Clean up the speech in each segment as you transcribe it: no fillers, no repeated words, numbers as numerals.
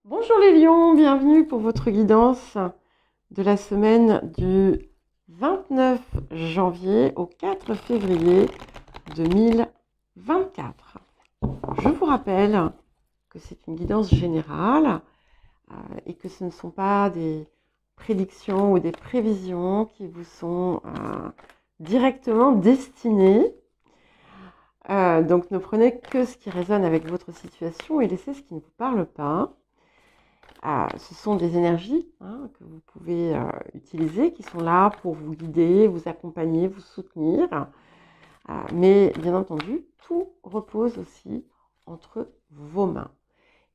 Bonjour les lions, bienvenue pour votre guidance de la semaine du 29 janvier au 4 février 2024. Je vous rappelle que c'est une guidance générale et que ce ne sont pas des prédictions ou des prévisions qui vous sont directement destinées. Donc ne prenez que ce qui résonne avec votre situation et laissez ce qui ne vous parle pas. Ce sont des énergies que vous pouvez utiliser, qui sont là pour vous guider, vous accompagner, vous soutenir. Mais bien entendu, tout repose aussi entre vos mains.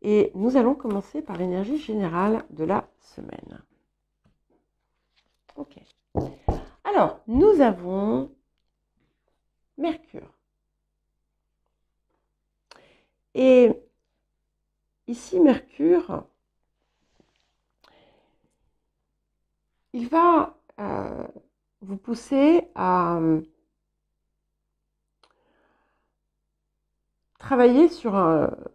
Et nous allons commencer par l'énergie générale de la semaine. Ok. Alors, nous avons Mercure. Et ici, Mercure, il va vous pousser à travailler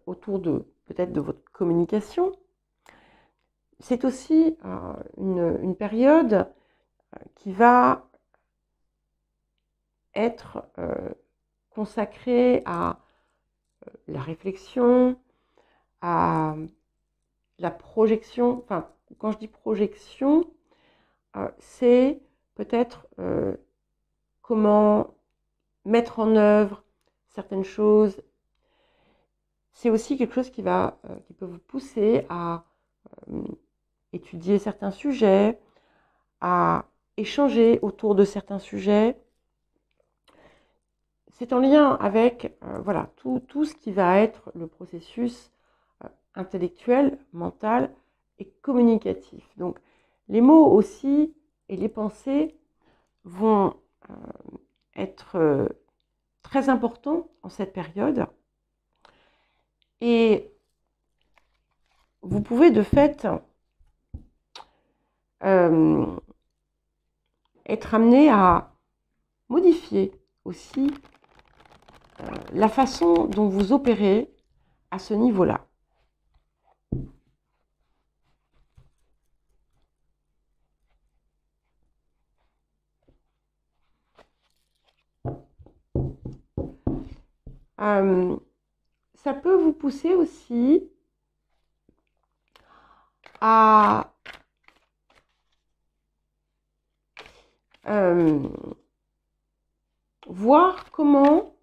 autour de peut-être de votre communication. C'est aussi une période qui va être consacrée à la réflexion, à la projection. Enfin, quand je dis projection, c'est peut-être comment mettre en œuvre certaines choses. C'est aussi quelque chose qui peut vous pousser à étudier certains sujets, à échanger autour de certains sujets. C'est en lien avec voilà, tout ce qui va être le processus intellectuel, mental et communicatif. Donc, les mots aussi et les pensées vont être très importants en cette période. Et vous pouvez de fait être amené à modifier aussi la façon dont vous opérez à ce niveau-là. Ça peut vous pousser aussi à voir comment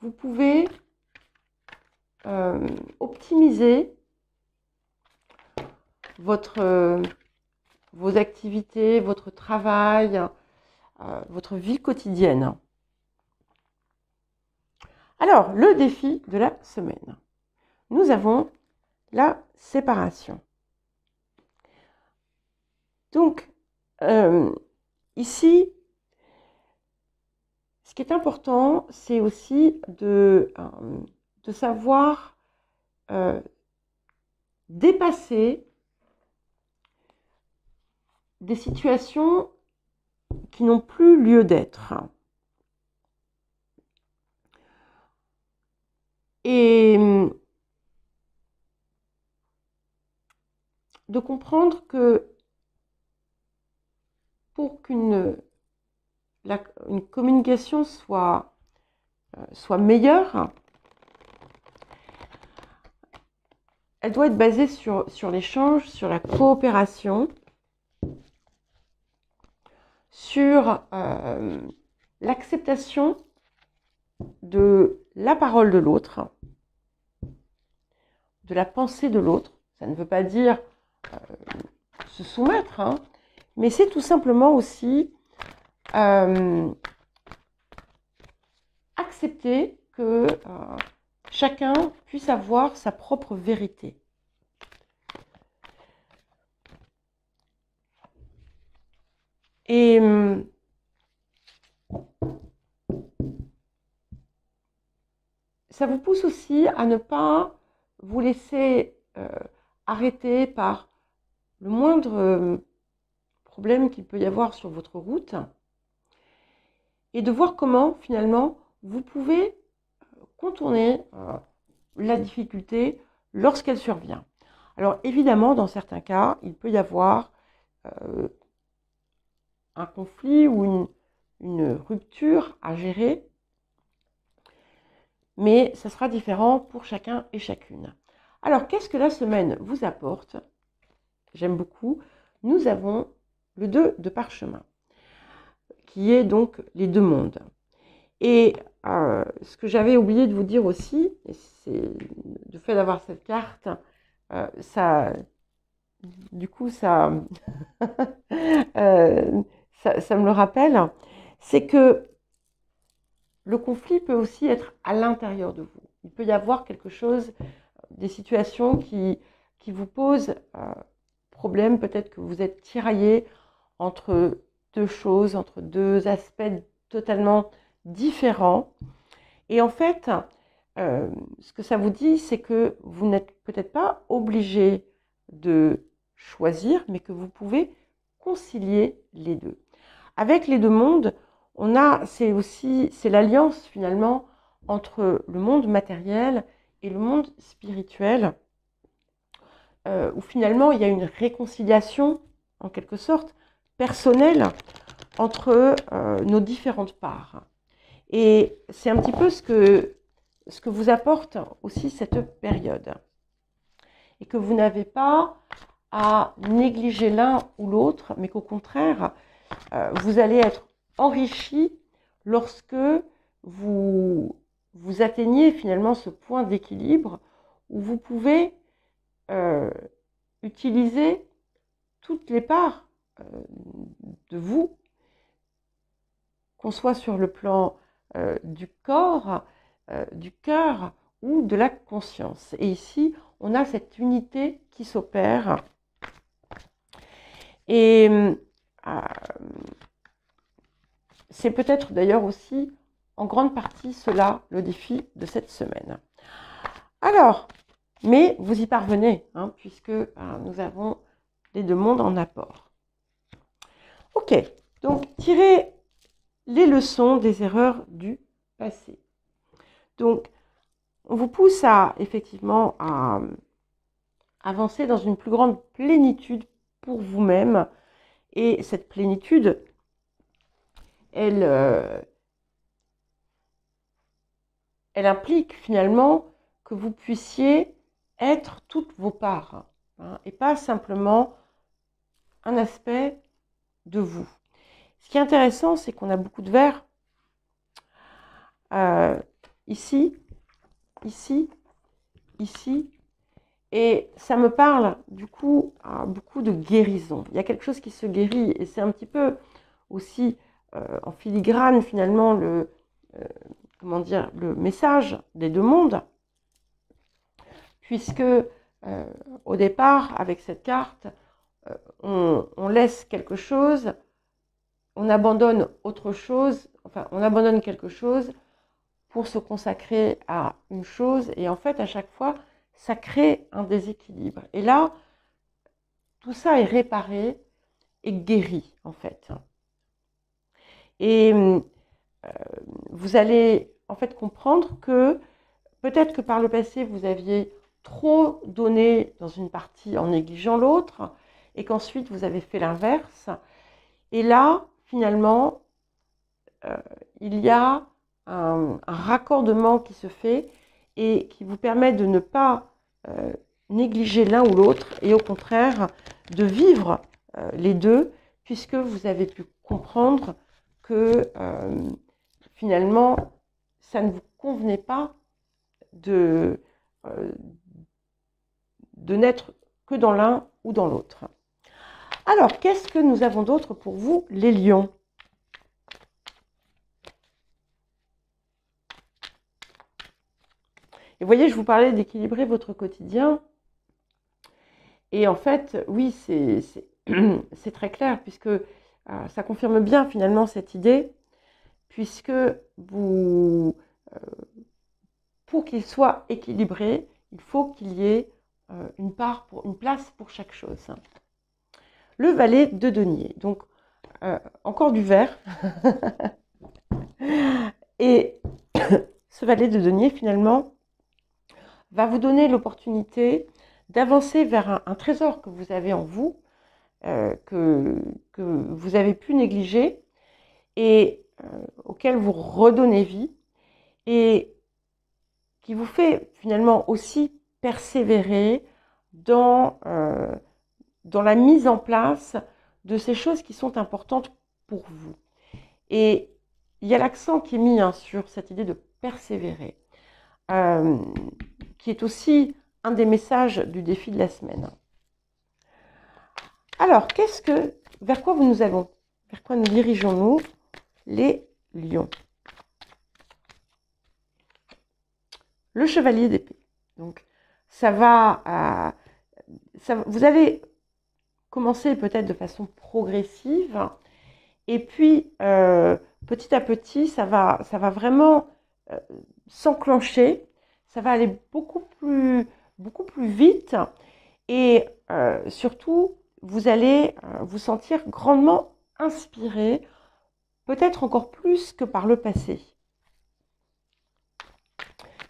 vous pouvez optimiser vos activités, votre travail, votre vie quotidienne. Alors, le défi de la semaine. Nous avons la séparation. Donc, ici, ce qui est important, c'est aussi de savoir dépasser des situations qui n'ont plus lieu d'être. Et de comprendre que pour qu'une communication soit meilleure, elle doit être basée sur l'échange, sur la coopération, sur l'acceptation de la parole de l'autre, de la pensée de l'autre. Ça ne veut pas dire se soumettre, mais c'est tout simplement aussi accepter que chacun puisse avoir sa propre vérité. Et ça vous pousse aussi à ne pas vous laisser arrêter par le moindre problème qu'il peut y avoir sur votre route et de voir comment finalement vous pouvez contourner la difficulté lorsqu'elle survient. Alors évidemment, dans certains cas, il peut y avoir un conflit ou une rupture à gérer, mais ça sera différent pour chacun et chacune. Alors, qu'est-ce que la semaine vous apporte? J'aime beaucoup. Nous avons le 2 de parchemin, qui est donc les deux mondes. Et ce que j'avais oublié de vous dire aussi, c'est le fait d'avoir cette carte, ça, du coup, ça, ça me le rappelle, c'est que le conflit peut aussi être à l'intérieur de vous. Il peut y avoir quelque chose, des situations qui vous posent problème. Peut-être que vous êtes tiraillé entre deux choses, entre deux aspects totalement différents. Et en fait, ce que ça vous dit, c'est que vous n'êtes peut-être pas obligé de choisir, mais que vous pouvez concilier les deux. Avec les deux mondes, c'est l'alliance finalement entre le monde matériel et le monde spirituel, où finalement il y a une réconciliation, en quelque sorte, personnelle entre nos différentes parts. Et c'est un petit peu ce que vous apporte aussi cette période. Et que vous n'avez pas à négliger l'un ou l'autre, mais qu'au contraire, vous allez être enrichi lorsque vous atteignez finalement ce point d'équilibre où vous pouvez utiliser toutes les parts de vous, qu'on soit sur le plan du corps, du cœur ou de la conscience. Et ici, on a cette unité qui s'opère. Et c'est peut-être d'ailleurs aussi en grande partie cela le défi de cette semaine. Alors, mais vous y parvenez, hein, puisque nous avons les deux mondes en apport. Ok, donc tirez les leçons des erreurs du passé. Donc, on vous pousse effectivement à avancer dans une plus grande plénitude pour vous-même. Et cette plénitude, elle implique finalement que vous puissiez être toutes vos parts, hein, et pas simplement un aspect de vous. Ce qui est intéressant, c'est qu'on a beaucoup de verres ici, ici, ici, et ça me parle du coup beaucoup de guérison. Il y a quelque chose qui se guérit, et c'est un petit peu aussi en filigrane finalement le message des deux mondes, puisque au départ, avec cette carte, on laisse quelque chose, on abandonne autre chose, enfin on abandonne quelque chose pour se consacrer à une chose, et en fait à chaque fois ça crée un déséquilibre. Et là, tout ça est réparé et guéri en fait. Et vous allez en fait comprendre que peut-être que par le passé vous aviez trop donné dans une partie en négligeant l'autre, et qu'ensuite vous avez fait l'inverse. Et là, finalement, il y a un raccordement qui se fait et qui vous permet de ne pas négliger l'un ou l'autre, et au contraire de vivre les deux, puisque vous avez pu comprendre que finalement ça ne vous convenait pas de n'être que dans l'un ou dans l'autre. Alors, qu'est-ce que nous avons d'autre pour vous, les lions? Et vous voyez, je vous parlais d'équilibrer votre quotidien. Et en fait, oui, c'est très clair, puisque ça confirme bien finalement cette idée, puisque vous, pour qu'il soit équilibré, il faut qu'il y ait une place pour chaque chose. Le valet de denier, donc encore du vert. Et ce valet de denier, finalement, va vous donner l'opportunité d'avancer vers un trésor que vous avez en vous, que vous avez pu négliger et auquel vous redonnez vie et qui vous fait finalement aussi persévérer dans la mise en place de ces choses qui sont importantes pour vous. Et il y a l'accent qui est mis sur cette idée de persévérer, qui est aussi un des messages du défi de la semaine. Alors, vers quoi nous allons? Vers quoi nous dirigeons-nous, les lions? Le chevalier d'épée. Donc, vous allez commencer peut-être de façon progressive, et puis petit à petit, ça va vraiment s'enclencher, ça va aller beaucoup plus vite, et surtout, vous allez vous sentir grandement inspiré, peut-être encore plus que par le passé.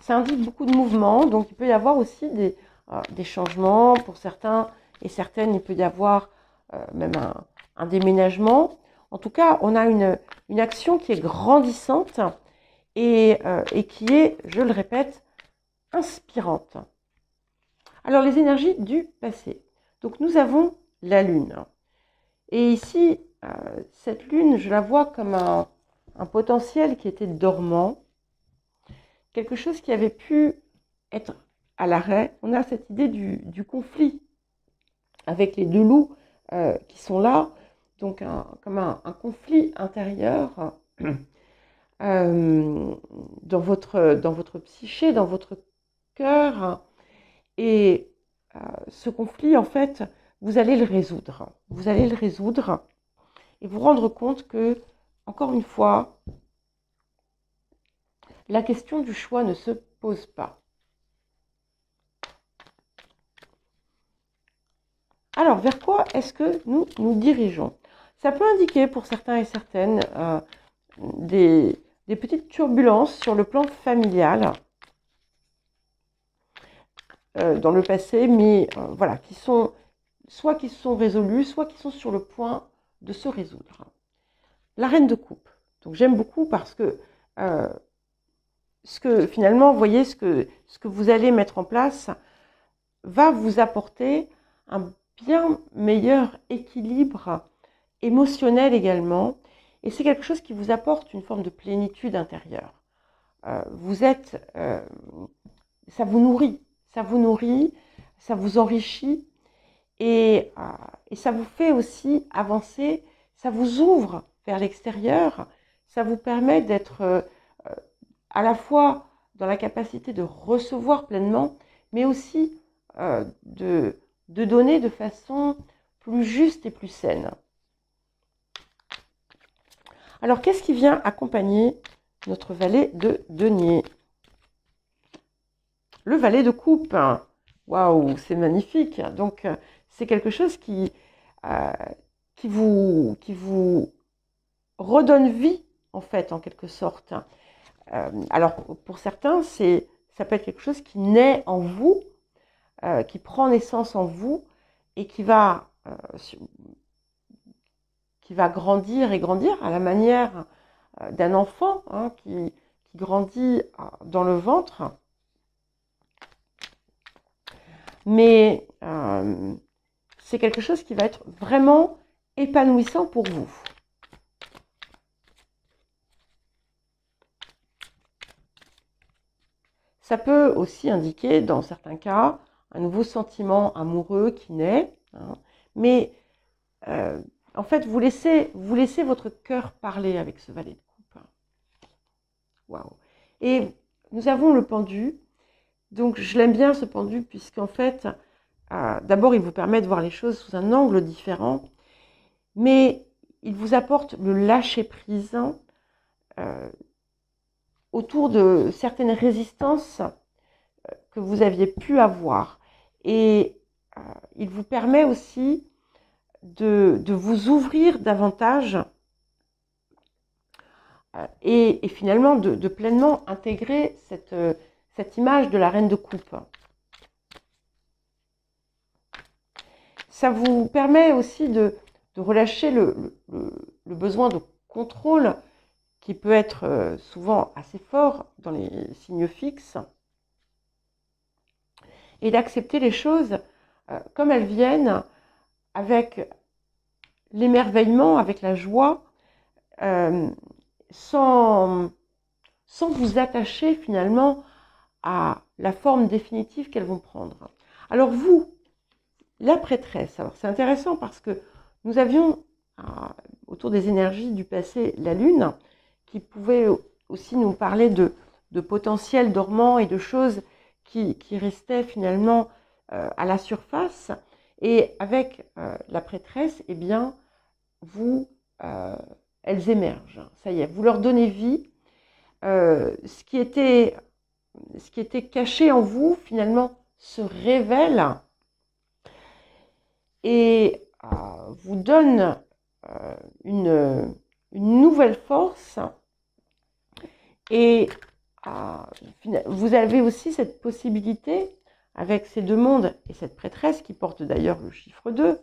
Ça indique beaucoup de mouvements, donc il peut y avoir aussi des changements pour certains et certaines. Il peut y avoir même un déménagement. En tout cas, on a une action qui est grandissante et qui est, je le répète, inspirante. Alors, les énergies du passé. Donc, nous avons la Lune. Et ici, cette Lune, je la vois comme un potentiel qui était dormant, quelque chose qui avait pu être à l'arrêt. On a cette idée du conflit avec les deux loups qui sont là, donc comme un conflit intérieur dans votre psyché, dans votre cœur. Et ce conflit, en fait, vous allez le résoudre. Vous allez le résoudre et vous rendre compte que, encore une fois, la question du choix ne se pose pas. Alors, vers quoi est-ce que nous nous dirigeons? Ça peut indiquer pour certains et certaines des petites turbulences sur le plan familial dans le passé, mais voilà, soit qui sont résolus, soit qui sont sur le point de se résoudre. La reine de coupe. Donc j'aime beaucoup parce que finalement, vous voyez, ce que vous allez mettre en place va vous apporter un bien meilleur équilibre émotionnel également. Et c'est quelque chose qui vous apporte une forme de plénitude intérieure. Ça vous nourrit, ça vous enrichit et ça vous fait aussi avancer, ça vous ouvre vers l'extérieur, ça vous permet d'être à la fois dans la capacité de recevoir pleinement, mais aussi de donner de façon plus juste et plus saine. Alors, qu'est-ce qui vient accompagner notre valet de denier? Le valet de coupe. Waouh, c'est magnifique. Donc, c'est quelque chose qui vous redonne vie, en fait, en quelque sorte. Alors, pour certains, ça peut être quelque chose qui naît en vous, qui prend naissance en vous et qui va grandir et grandir à la manière d'un enfant qui grandit dans le ventre. Mais c'est quelque chose qui va être vraiment épanouissant pour vous. Ça peut aussi indiquer, dans certains cas, un nouveau sentiment amoureux qui naît. Mais en fait, vous laissez votre cœur parler avec ce valet de coupe. Waouh. Et nous avons le pendu. Donc, je l'aime bien, ce pendu, puisqu'en fait, d'abord, il vous permet de voir les choses sous un angle différent, mais il vous apporte le lâcher-prise autour de certaines résistances que vous aviez pu avoir. Et il vous permet aussi de vous ouvrir davantage et finalement de pleinement intégrer cette image de la reine de coupe. Ça vous permet aussi de relâcher le besoin de contrôle qui peut être souvent assez fort dans les signes fixes et d'accepter les choses comme elles viennent, avec l'émerveillement, avec la joie, sans vous attacher finalement à la forme définitive qu'elles vont prendre. Alors vous, la prêtresse, alors c'est intéressant parce que nous avions autour des énergies du passé la lune qui pouvait aussi nous parler de potentiel dormant et de choses qui restaient finalement à la surface. Et avec la prêtresse, eh bien, elles émergent. Ça y est, vous leur donnez vie. Ce qui était caché en vous, finalement, se révèle et vous donne une nouvelle force. Et vous avez aussi cette possibilité, avec ces deux mondes et cette prêtresse qui porte d'ailleurs le chiffre 2,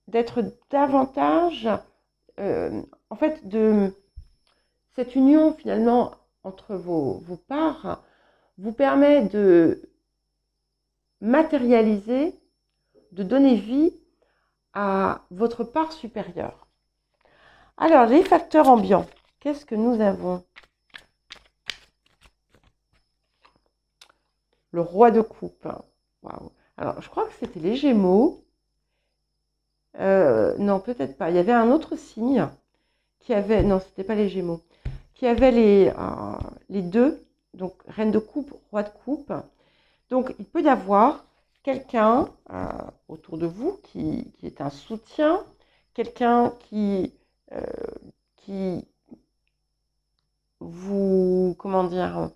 d'être davantage, en fait, de cette union finalement entre vos parts vous permet de matérialiser, de donner vie à votre part supérieure. Alors, les facteurs ambiants, qu'est-ce que nous avons? Le roi de coupe. Waouh. Alors, je crois que c'était les Gémeaux. Non, peut-être pas. Il y avait un autre signe qui avait... Non, c'était pas les Gémeaux. Qui avait les deux. Donc, reine de coupe, roi de coupe. Donc, il peut y avoir quelqu'un autour de vous qui est un soutien. Quelqu'un qui vous... Comment dire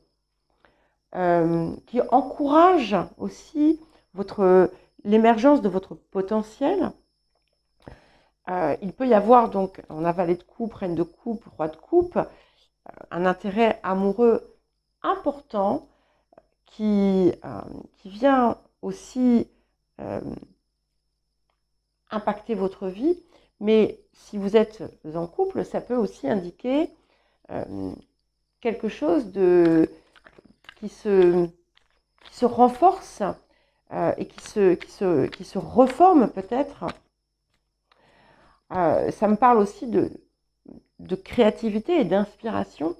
qui encourage aussi l'émergence de votre potentiel. Il peut y avoir donc, en valet de coupe, reine de coupe, roi de coupe, un intérêt amoureux important qui vient aussi impacter votre vie. Mais si vous êtes en couple, ça peut aussi indiquer quelque chose qui se renforce et qui se reforme peut-être. Ça me parle aussi de créativité et d'inspiration.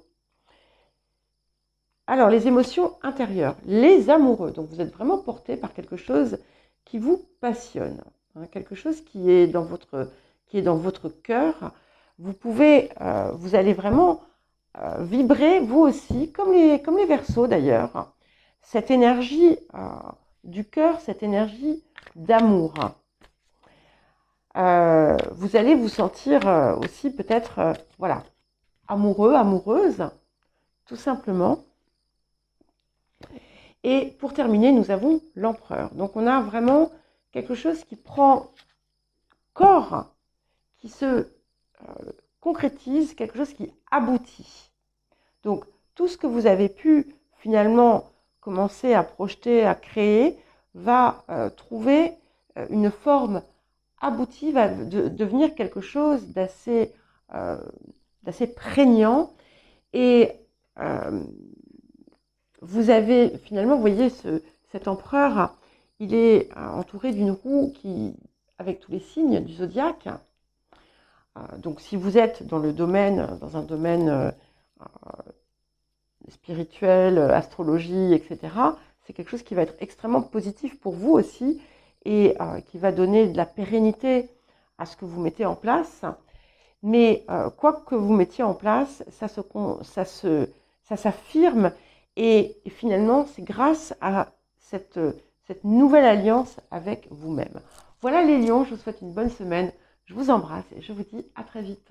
Alors, les émotions intérieures, les amoureux. Donc, vous êtes vraiment porté par quelque chose qui vous passionne, hein, quelque chose qui est dans votre cœur. Vous allez vraiment vibrer, vous aussi, comme les Verseaux d'ailleurs, cette énergie du cœur, cette énergie d'amour. Vous allez vous sentir aussi peut-être, voilà, amoureux, amoureuse, tout simplement. Et pour terminer, nous avons l'empereur. Donc on a vraiment quelque chose qui prend corps, qui se concrétise, quelque chose qui aboutit. Donc tout ce que vous avez pu finalement commencer à projeter, à créer, va trouver une forme aboutie, va devenir quelque chose d'assez prégnant. Et vous avez finalement, vous voyez, cet empereur, il est entouré d'une roue avec tous les signes du zodiaque. Donc si vous êtes dans un domaine spirituel, astrologie, etc., c'est quelque chose qui va être extrêmement positif pour vous aussi et qui va donner de la pérennité à ce que vous mettez en place. Mais quoi que vous mettiez en place, ça s'affirme et finalement, c'est grâce à cette nouvelle alliance avec vous-même. Voilà les lions, je vous souhaite une bonne semaine. Je vous embrasse et je vous dis à très vite.